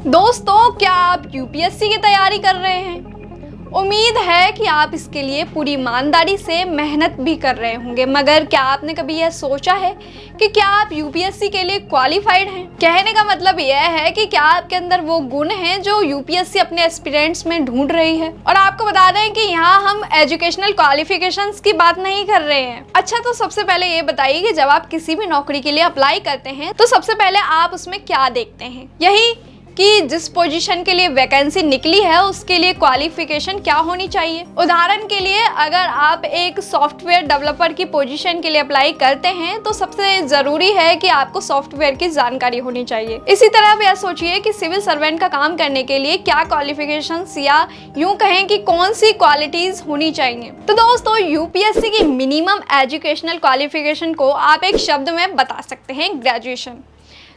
दोस्तों, क्या आप यूपीएससी की तैयारी कर रहे हैं? उम्मीद है कि आप इसके लिए पूरी ईमानदारी से मेहनत भी कर रहे होंगे, मगर क्या आपने कभी यह सोचा है कि क्या आप यूपीएससी के लिए क्वालिफाइड हैं? कहने का मतलब यह है कि क्या आपके अंदर वो गुण हैं जो यूपीएससी अपने एस्पिरेंट्स में ढूंढ रही है। और आपको बता दें कि यहाँ हम एजुकेशनल क्वालिफिकेशंस की बात नहीं कर रहे हैं। अच्छा, तो सबसे पहले ये बताइए कि जब आप किसी भी नौकरी के लिए अप्लाई करते हैं तो सबसे पहले आप उसमें क्या देखते हैं? यही कि जिस पोजीशन के लिए वैकेंसी निकली है उसके लिए क्वालिफिकेशन क्या होनी चाहिए। उदाहरण के लिए, अगर आप एक सॉफ्टवेयर डेवलपर की पोजीशन के लिए अप्लाई करते हैं तो सबसे जरूरी है कि आपको सॉफ्टवेयर की जानकारी होनी चाहिए। इसी तरह आप यह सोचिए कि सिविल सर्वेंट का काम करने के लिए क्या क्वालिफिकेशंस या यूं कहें कि कौन सी क्वालिटीज होनी चाहिए। तो दोस्तों, यूपीएससी की मिनिमम एजुकेशनल क्वालिफिकेशन को आप एक शब्द में बता सकते हैं, ग्रेजुएशन।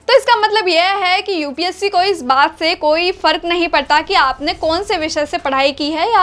तो इसका मतलब यह है कि यूपीएससी को इस बात से कोई फर्क नहीं पड़ता कि आपने कौन से विषय से पढ़ाई की है, या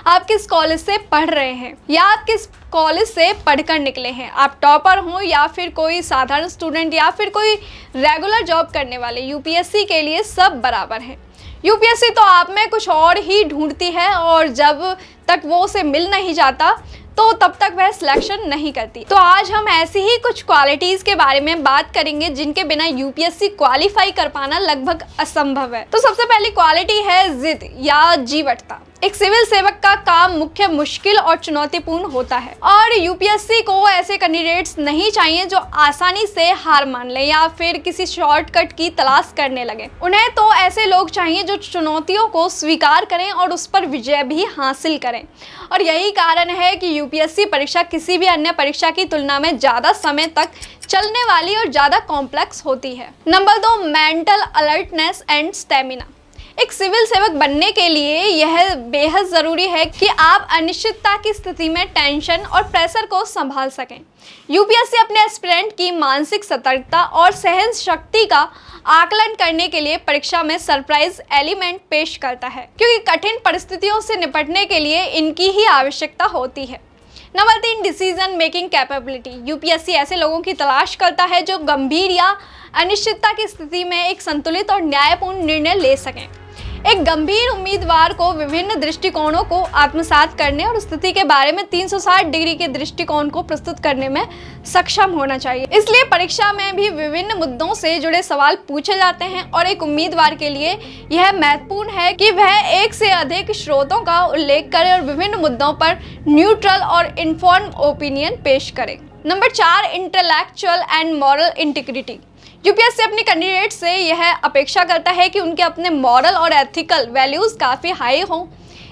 आप किस कॉलेज से पढ़ रहे हैं, या आप किस कॉलेज से पढ़कर निकले हैं। आप टॉपर हो या फिर कोई साधारण स्टूडेंट या फिर कोई रेगुलर जॉब करने वाले, यूपीएससी के लिए सब बराबर हैं। यूपीएससी तो आप में कुछ और ही ढूंढती है और जब तक वो उसे मिल नहीं जाता तो तब तक वह सिलेक्शन नहीं करती। तो आज हम ऐसी ही कुछ क्वालिटीज के बारे में बात करेंगे जिनके बिना यूपीएससी क्वालिफाई कर पाना लगभग असंभव है। तो सबसे पहली क्वालिटी है जिद या जीवटता। एक सिविल सेवक का काम मुख्य मुश्किल और चुनौतीपूर्ण होता है और यूपीएससी को ऐसे कैंडिडेट्स नहीं चाहिए जो आसानी से हार मान ले या फिर किसी शॉर्टकट की तलाश करने लगे। उन्हें तो ऐसे लोग चाहिए जो चुनौतियों को स्वीकार करें और उस पर विजय भी हासिल करें। और यही कारण है कि यूपीएससी परीक्षा किसी भी अन्य परीक्षा की तुलना में ज़्यादा समय तक चलने वाली और ज़्यादा कॉम्प्लेक्स होती है। Number 2, mental alertness and stamina. एक सिविल सेवक बनने के लिए यह बेहद ज़रूरी है कि आप अनिश्चितता की स्थिति में टेंशन और प्रेशर को संभाल सकें। यूपीएससी अपने एस्पिरेंट की मानसिक सतर्कता और सहन शक्ति का आकलन करने के लिए परीक्षा में सरप्राइज एलिमेंट पेश करता है, क्योंकि कठिन परिस्थितियों से निपटने के लिए इनकी ही आवश्यकता होती है। Number 3, decision making capability. UPSC ऐसे लोगों की तलाश करता है जो गंभीर या अनिश्चितता की स्थिति में एक संतुलित और न्यायपूर्ण निर्णय ले सकें। एक गंभीर उम्मीदवार को विभिन्न दृष्टिकोणों को आत्मसात करने और स्थिति के बारे में 360 डिग्री के दृष्टिकोण को प्रस्तुत करने में सक्षम होना चाहिए। इसलिए परीक्षा में भी विभिन्न मुद्दों से जुड़े सवाल पूछे जाते हैं और एक उम्मीदवार के लिए यह महत्वपूर्ण है कि वह एक से अधिक स्रोतों का उल्लेख करे और विभिन्न मुद्दों पर न्यूट्रल और इन्फॉर्म्ड ओपिनियन पेश करे। Number 4, intellectual and moral integrity. UPSC अपने कैंडिडेट से यह अपेक्षा करता है कि उनके अपने मॉरल और एथिकल वैल्यूज काफ़ी हाई हों।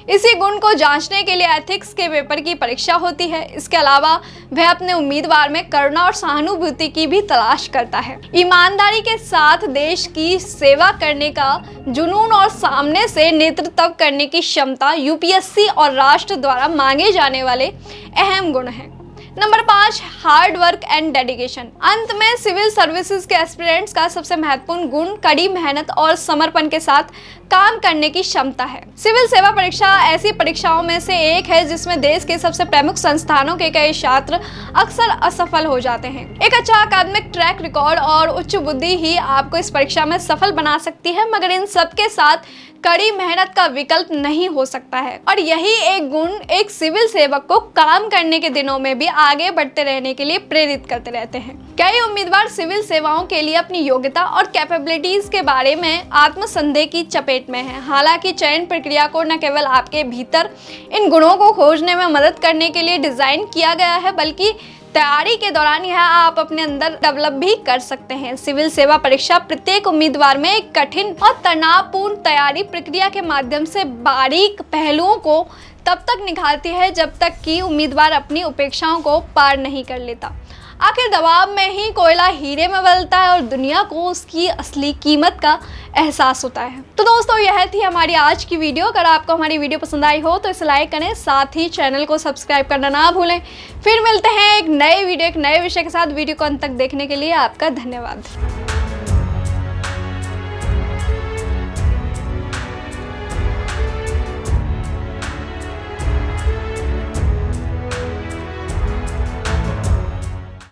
इसी गुण को जांचने के लिए एथिक्स के पेपर की परीक्षा होती है। इसके अलावा वह अपने उम्मीदवार में करुणा और सहानुभूति की भी तलाश करता है। ईमानदारी के साथ देश की सेवा करने का जुनून और सामने से नेतृत्व करने की क्षमता यूपीएससी और राष्ट्र द्वारा मांगे जाने वाले अहम गुण हैं। Number 5, hard work and dedication. अंत में सिविल सर्विसेज के एस्पिरेंट्स का सबसे महत्वपूर्ण गुण कड़ी मेहनत और समर्पण के साथ काम करने की क्षमता है। सिविल सेवा परीक्षा ऐसी परीक्षाओं में से एक है जिसमें देश के सबसे प्रमुख संस्थानों के कई छात्र अक्सर असफल हो जाते हैं। एक अच्छा अकादमिक ट्रैक रिकॉर्ड और उच्च बुद्धि ही आपको इस परीक्षा में सफल बना सकती है, मगर इन सब के साथ कड़ी मेहनत का विकल्प नहीं हो सकता है। और यही एक गुण एक सिविल सेवक को काम करने के दिनों में भी आगे बढ़ते रहने के लिए प्रेरित करते रहते हैं। कई उम्मीदवार सिविल सेवाओं के लिए अपनी योग्यता और कैपेबिलिटीज के बारे में आत्मसंदेह की चपेट में हैं। हालांकि चयन प्रक्रिया को न केवल आपके भीतर इन गुणों को खोजने में मदद करने के लिए डिजाइन किया गया है, बल्कि तैयारी के दौरान यह आप अपने अंदर डेवलप भी कर सकते हैं। सिविल सेवा परीक्षा प्रत्येक उम्मीदवार में एक कठिन और तनावपूर्ण तैयारी प्रक्रिया के माध्यम से बारीक पहलुओं को तब तक निखारती है जब तक कि उम्मीदवार अपनी अपेक्षाओं को पार नहीं कर लेता। आखिर दबाव में ही कोयला हीरे में बदलता है और दुनिया को उसकी असली कीमत का एहसास होता है। तो दोस्तों, यह थी हमारी आज की वीडियो। अगर आपको हमारी वीडियो पसंद आई हो तो इसे लाइक करें, साथ ही चैनल को सब्सक्राइब करना ना भूलें। फिर मिलते हैं एक नए वीडियो, एक नए विषय के साथ। वीडियो को अंत तक देखने के लिए आपका धन्यवाद।